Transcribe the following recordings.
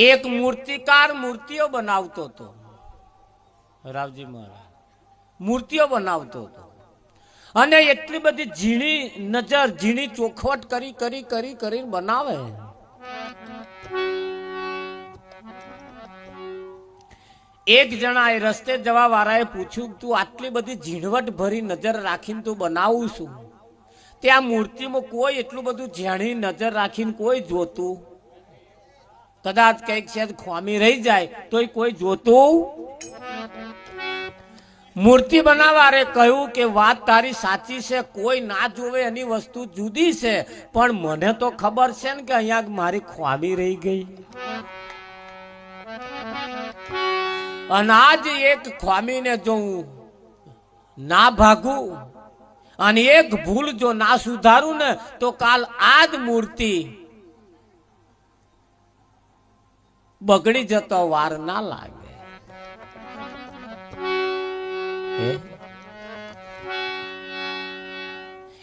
એક મૂર્તિકાર મૂર્તિઓ બનાવતો હતો. રાવજી મહારાજ મૂર્તિઓ બનાવતો હતો અને એટલી બધી ઝીણી નજર ઝીણી ચોખવટ કરી કરી કરી કરી બનાવે. એક જણા એ રસ્તે જવા વાળાએ પૂછ્યું, તું આટલી બધી ઝીણવટ ભરી નજર રાખીને તું બનાવું છું, ત્યાં મૂર્તિમાં કોઈ એટલું બધું ઝીણી નજર રાખીને કોઈ જોતું? કદાચ કઈક છે ખોમી રહી જાય તોય કોઈ જોતું? મૂર્તિ બનાવારે કહ્યું કે વાત તારી સાચી છે, કોઈ ના જોવે એની વસ્તુ જુદી છે, પણ મને તો ખબર છે ને કે અહીંયા મારી ખોમી રહી ગઈ. અને આજ એક ખોમીને જો હું ના ભાગું અને એક ભૂલ જો ના સુધારું ને તો કાલ આજ મૂર્તિ બગડી જતો વાર ના લાગે.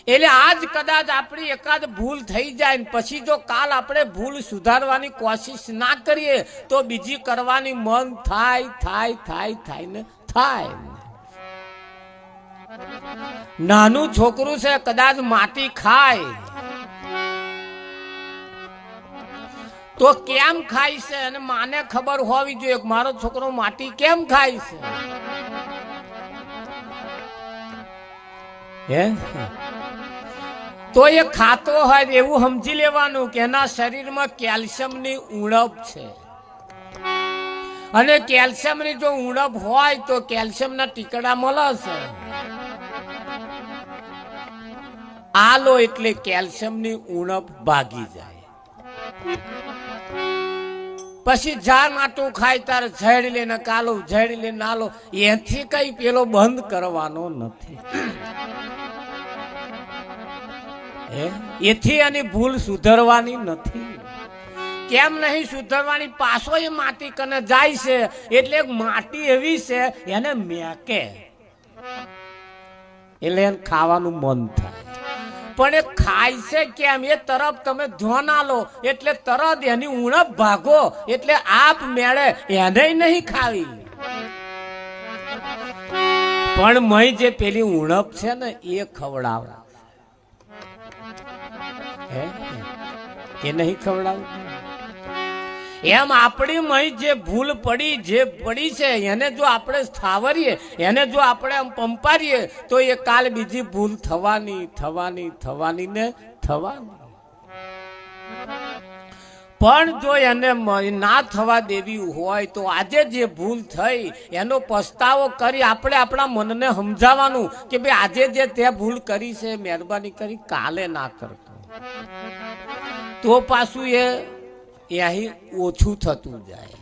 એટલે આજ કદાચ આપણી એકાદ ભૂલ થઈ જાય ને પછી જો કાલ આપણે ભૂલ સુધારવાની કોશિશ ના કરીએ તો બીજી કરવાની મન થાય થાય થાય થાય ને થાય. નાનું છોકરું છે કદાચ માટી ખાય તો કેમ ખાય છે અને માને ખબર હોવી જોઈએ મારો છોકરો માટી કેમ ખાય છે. તો એ ખાતો હોય એવું સમજી લેવાનું કે એના શરીરમાં કેલ્શિયમની ઉણપ છે અને કેલ્શિયમની જો ઉણપ હોય તો કેલ્શિયમના ટીકડા મળે છે. આલો એટલે કેલ્શિયમની ઉણપ ભાગી જાય. પછી જા માટું ખાય તારે ઝેડી લે ને કાલો ઝેડી લે નાલો એથી કઈ પેલો બંધ કરવાનો નથી. એથી એની ભૂલ સુધરવાની નથી. કેમ નહીં સુધરવાની? પાછો એ માટી કને જાય છે એટલે માટી એવી છે એને મેકે એટલે એને ખાવાનું મન થાય. પણ એ ખાય છે કેમ એ તરફ તમે ધ્યાન આલો એટલે તરત એની ઉણપ ભાગો એટલે આપ મેળે એને નહીં ખાવી. પણ મય જે પેલી ઉણપ છે ને એ ખવડાવે કે નહીં ખવડાવ. એમ આપણી મય જે ભૂલ પડી છે એને જો આપણે સ્થાવરીએ એને જો આપણે પંપારીએ તો એ કાલ બીજી ભૂલ થવાની થવાની થવાની ને થવાની. પણ જો એને ના થવા દેવી હોય તો આજે જે ભૂલ થઈ એનો પસ્તાવો કરી આપણે આપણા મનને સમજાવવાનું કે ભાઈ આજે જે તે ભૂલ કરી છે મહેરબાની કરી કાલે ના કરતો. તો પાછું એ અહીં ઓછું થતું જાય.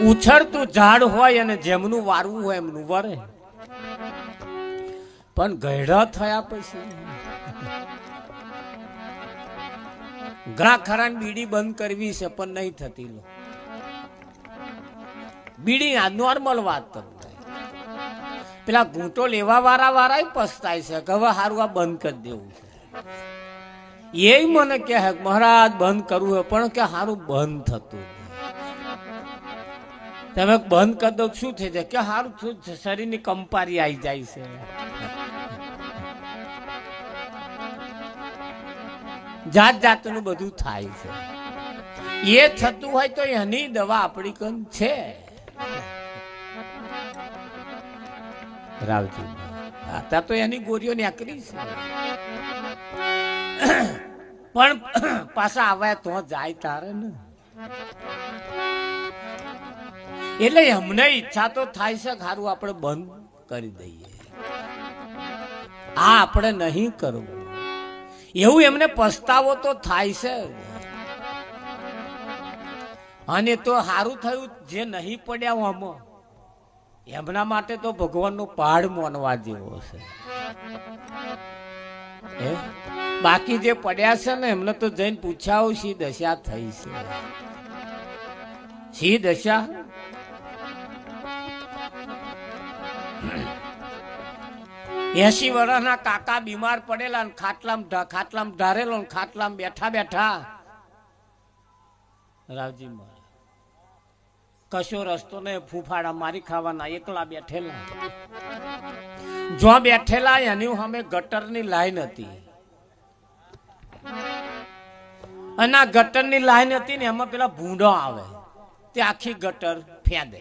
ઉછળતું ઝાડ હોય અને જેમનું વારવું હોય એમનું વરે. પણ ગયડા થયા પછી ઘણા ખરા બીડી બંધ કરવી છે પણ નહીં થતી. બીડી નોર્મલ વાત તમને પેલા ઘૂંટો લેવા વાળા પસ્તાય છે કે હવે સારું આ બંધ કરી દેવું છે. એ મને કહે મહારાજ બંધ કરવું હોય પણ કે સારું બંધ થતું. તમે બંધ કરી દો શું થઈ જાય કે સારું શરીરની કંપારી આવી જાય છે. જાત જાતનું બધું થાય છે. એ થતું હોય તો એની દવા આપણી કન છે. રાવજી હતા તો એની ગોરીઓ નીકળી છે પણ પાછા આવે તો જાય તારે ને. એટલે એમને ઈચ્છા તો થાય છે સારું આપણે બંધ કરી દઈએ. આ આપણે નહીં કરવું એવું એમને પસ્તાવો તો થાય છે. અને તો સારું થયું જે નહીં પડ્યા આમાં એમના માટે તો ભગવાનનો પહાડ માનવા જેવો છે. બાકી જે પડ્યા છે ને એમને તો જઈને પૂછાવો શી દશા થઈ છે. શી દશા? એસી વર્ષના કાકા બીમાર પડેલા ખાટલામાં ધારેલો ખાટલામાં બેઠા બેઠા રાવજી મહારાજ કશો રસ્તો ને ફૂફાડા મારી ખાવાના, એકલા બેઠેલા. જો બેઠેલા એની સામે ગટરની લાઈન હતી, અને આ ગટરની લાઈન હતી ને એમાં પેલા ભૂંડો આવે, તે આખી ગટર ફેંદે.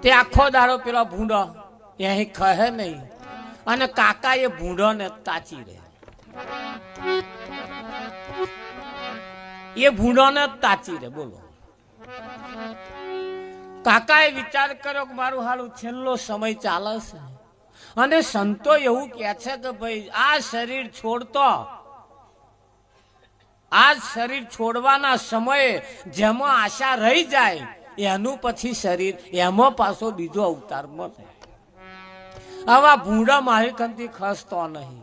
તે આખો દાડો પેલો ભૂંડો અહીં ખહે નહીં, અને કાકા એ ભૂંડો ને તાચી રહે. એ ભૂંડો ને તાચી રહે. બોલો, કાકાએ વિચાર કર્યો કે મારું હાલું છેલ્લો સમય ચાલે છે, અને સંતો એવું કહે છે કે ભાઈ આ શરીર છોડતો, આ શરીર છોડવાના સમયે જેમાં આશા રહી જાય એનું પછી શરીર એમાં પાછો બીજો અવતાર મળે. આવા ભૂંડા મારી કંથી ખસતો નહીં.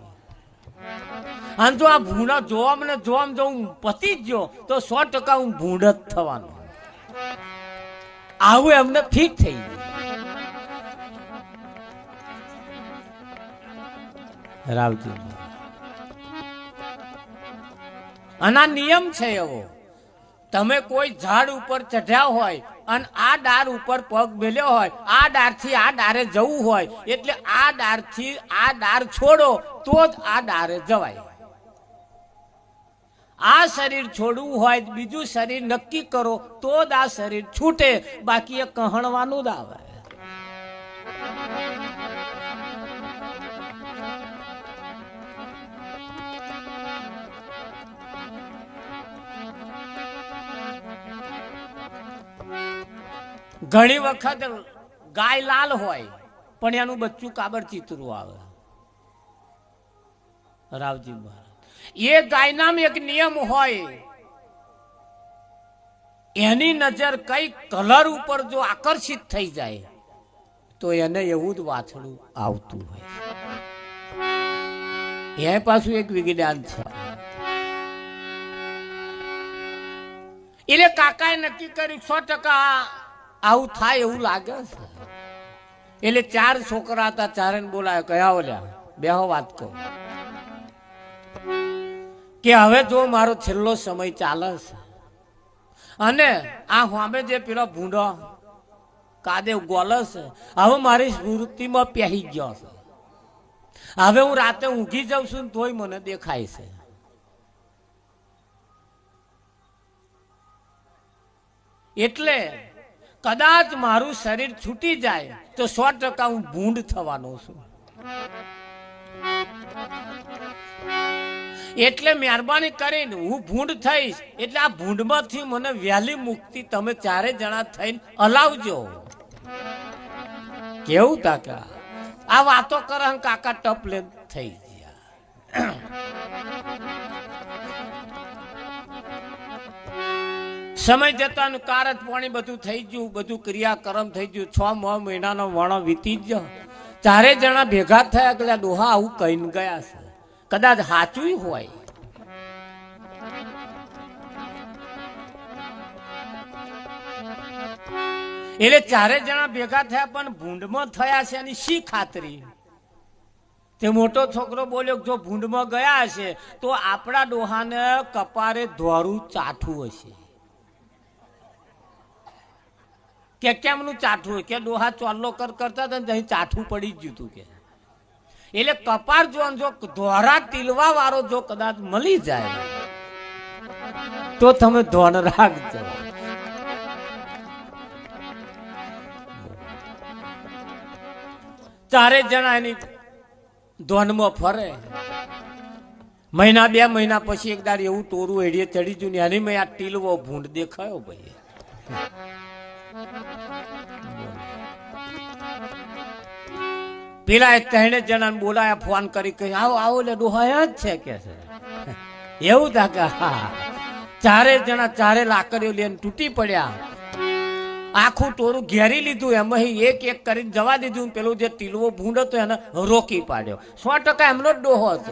અને જો આ ભૂંડા જોવા મને જોવા જો હું પતી જ ગયો તો 100% હું ભૂંડ જ થવાનો. આવું એમને ફિટ થઈ ગયું. રાવજી અને આ નિયમ છે એવો, તમે કોઈ ઝાડ ઉપર ચઢ્યા હોય અને આ ડાળ ઉપર પગ મેલ્યો હોય, આ ડાળથી આ ડાળે જવું હોય એટલે આ ડાળથી આ ડાળ છોડો તો જ આ ડાળે જવાય. આ શરીર છોડવું હોય બીજું શરીર નક્કી કરો તો જ આ શરીર છૂટે, બાકી એ કહણવાનું જ આવે. ઘણી વખત ગાય લાલ હોય પણ એનું બચ્ચું કાબર ચિતરું આવે. રાવજી મહારાજ એ ગાયનામાં એક નિયમ હોય, એની નજર કઈ કલર ઉપર જો આકર્ષિત થઈ જાય તો એને એવું જ વાછડું આવતું હોય. એ પાછું એક વિજ્ઞાન છે. એટલે કાકાએ નક્કી કર્યું 100% આવું થાય એવું લાગે છે. એટલે 4 છોકરા હતા, 4ને બોલાયો, કયા ઓલ્યા બેહો વાત કહો કે હવે જો મારો છેલ્લો સમય ચાલે છે, અને આ સામે જે પેલો ભૂંડો કાદેવ ગોલે છે હવે મારી સ્મૃતિમાં પહેરી ગયો છે. હવે હું રાતે ઊંઘી જાઉં છું તોય મને દેખાય છે. એટલે કદાચ મારું શરીર છૂટી જાય તો 100% હું ભૂંડ થવાનો છું. એટલે મહેરબાની કરીને હું ભૂંડ થઈશ, એટલે આ ભૂંડમાંથી મને વહેલી મુક્તિ તમે 4 જણા થઈને હલાવજો. કેવું કાકા આ વાતો કરે, કાકા ટપ લે થઈ ગયા. સમય જતાનું કારજ પાણી બધું થઈ ગયું, બધું ક્રિયાકર્મ થઈ ગયું. 6 મહિનાનો વણો વીતી ગયો. 4 જણા ભેગા થયા કે ડોહા આવું કહીને ગયા છે, કદાચ સાચું હોય. એટલે 4 જણા ભેગા થયા પણ ભૂંડમાં થયા છે એની શી ખાતરી? તે મોટો છોકરો બોલ્યો જો ભૂંડમાં ગયા હશે તો આપણા ડોહાને કપારે ધોરું ચાઠું હશે. કે કેમનું ચાઠું? કે ડોહા ચોલ્લો કરતા હતા ને ચાઠું પડી જ ગયું હતું કે. એટલે કપાર જો ધોરા ટીલવા વાળો જો કદાચ મળી જાય તો તમે ધોન રાખજો. ચારે જણા એની ધોનમાં ફરે. મહિના 2 મહિના પછી એક દાડ એવું ટોરું એડીએ ચડી ગયું ને એની મેં આ ટીલવો ભૂંડ દેખાયો ભાઈ. પેલા 3 જણા બોલાયા, ફોન કરી કહી આવો આવો, એટલે ડોહાયા જ છે કે છે. એવું તાકા હા. 4 જણા 4 લાકડીઓ લઈને તૂટી પડ્યા. આખું ટોરું ઘેરી લીધું, એમાં એક કરીને જવા દીધું. પેલું જે ટીલવો ભૂંડ હતો એને રોકી પાડ્યો. 100% એમનો જ ડોહો હતો.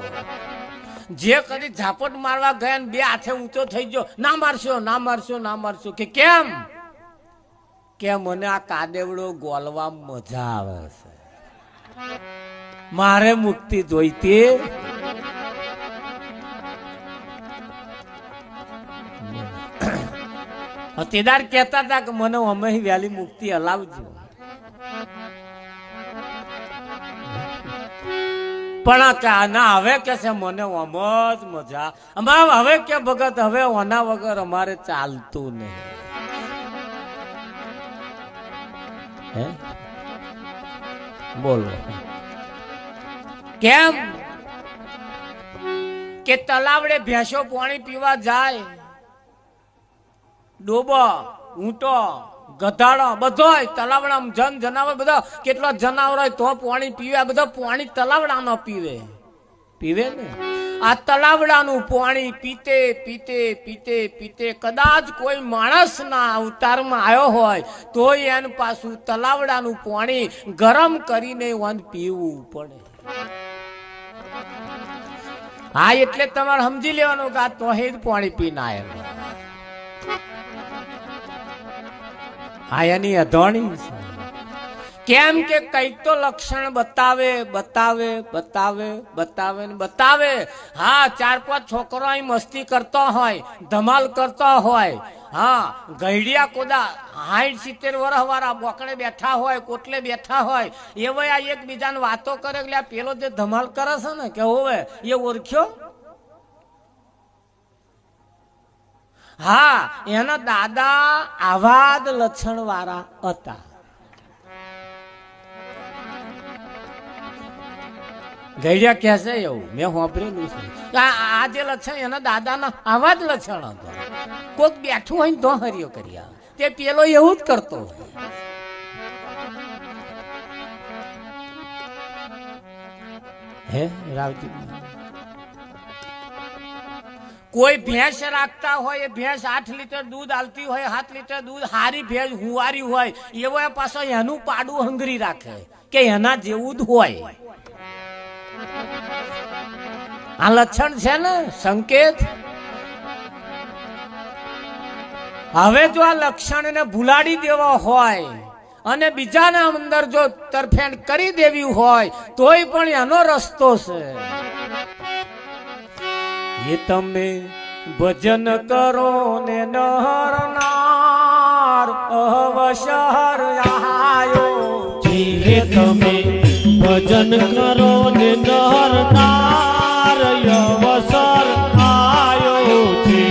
જે કદી ઝાપટ મારવા ગયા ને 2 હાથે ઊંચો થઈ ગયો, ના મારશો ના મારશો ના મારશો. કે કેમ? કે મને આ કાદેવડો ગોલવા મજા આવે છે, મારે મુક્તિ જોઈતી. તેદાર કહેતા હતા કે મને અમે વહેલી મુક્તિ હલાવજો, પણ ના હવે કે છે મને આમ જ મજા અમારે હવે કે ભગત હવે ઓના વગર અમારે ચાલતું નહીં. બોલો કેમ કે તલાવડે ભેંસો પાણી પીવા જાય, ડોબો ઊંટો ગધાડો બધો તલાવડા જન જનાવર બધા કેટલા જનાવર હોય તો પાણી પીવે, બધા પાણી તલાવડા નો પીવે ને. આ તલાવડાનું પાણી પીતે પીતે પીતે પીતે કદાચ કોઈ માણસ ના અવતારમાં આવ્યો હોય તોય એનું પાછું તલાવડાનું પાણી ગરમ કરીને પીવું પડે. હા એટલે તમારે સમજી લેવાનું કે આ તો જ પાણી પીને આવેલો. હા એની અધોણી છે. કેમ કે કઈક તો લક્ષણ બતાવે બતાવે બતાવે બતાવે ને બતાવે. હા 4-5 છોકરો અહીં મસ્તી કરતો હોય, ધમાલ કરતો હોય, હા ગઈડિયા કોદા 60-70 વર્ષ વાળા બોકડે બેઠા હોય, કોટલે બેઠા હોય, એવા આ એકબીજાને વાતો કરે એટલે પેલો જે ધમાલ કરે છે ને કે હોવે એ ઓળખ્યો. હા એના દાદા આવા જ લક્ષણ વાળા હતા. ગઈડિયા કહે છે એવું મેં સાંભળેલું છે. આ જે લક્ષણ એના દાદાના આવા જ લક્ષણ હતા. કોઈક બેઠું હોય ને તો હરિયો કરી આવે, તે પેલો એવું જ કરતો હોય. હે રાવજી કોઈ ભેંસ રાખતા હોય, એ ભેંસ 8 લીટર દૂધ આલતી હોય, 7 લીટર દૂધ હારી ભેંસ હુંવારી હોય, એવો પાછો એનું પાડું હંગરી રાખે કે એના જેવું જ હોય. આ લક્ષણ છે ને સંકેત. હવે જો આ લક્ષણ ને ભૂલાડી દેવા હોય અને બીજાના અંદર જો તરફેણ કરી દેવી હોય તોય પણ એનો રસ્તો છે. એ તમે ભજન કરો ને નર નાર અવસર આયો. જે તમે ભજન કરો ને નર નાર અવસર આયો છે.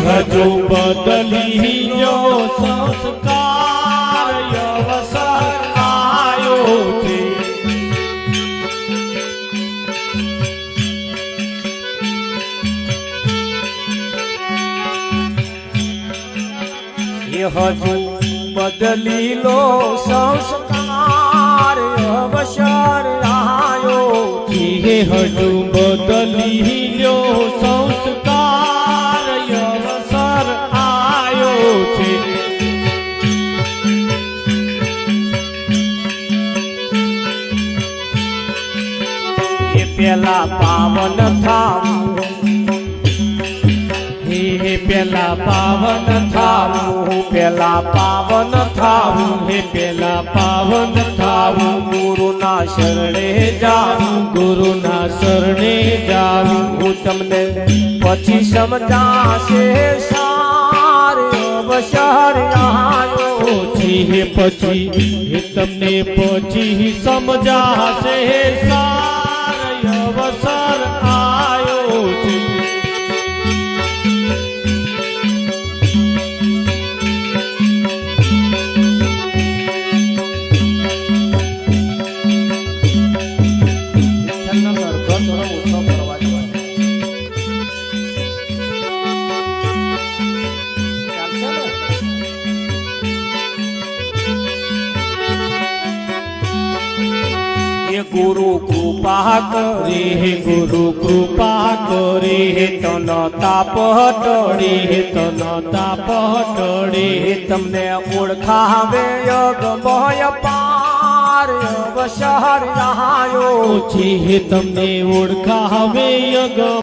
હજુ બદલી યો સંસ્કાર અવસર આયો છે. હજુ બદલી લો સંસ્કાર અવસર આયો. હજુ બદલી લો સંસ્કાર અવસર આયો છે. એ પેલા પાવન થાવું, હે પેલા પાવન થાવું, પેલા પાવન થાવું, હે પેલા પાવન થાવું. ગુરુના શરણે જાવું, ગુરુના શરણે જાવું. હું તમને પછી સમજાશે સાર અવસર આયો છે. હે પછી હે તમને પછી સમજાશે સાર અવસર આયો છે. ગુરુ કૃપા કરે, ગુરુ કૃપા કરે, તન તાપ ટળે, તન તાપ ટળે. તમને ઓળખાવે અગમય પાર અવસર આયો છે. તમને ઓળખાવે અગમ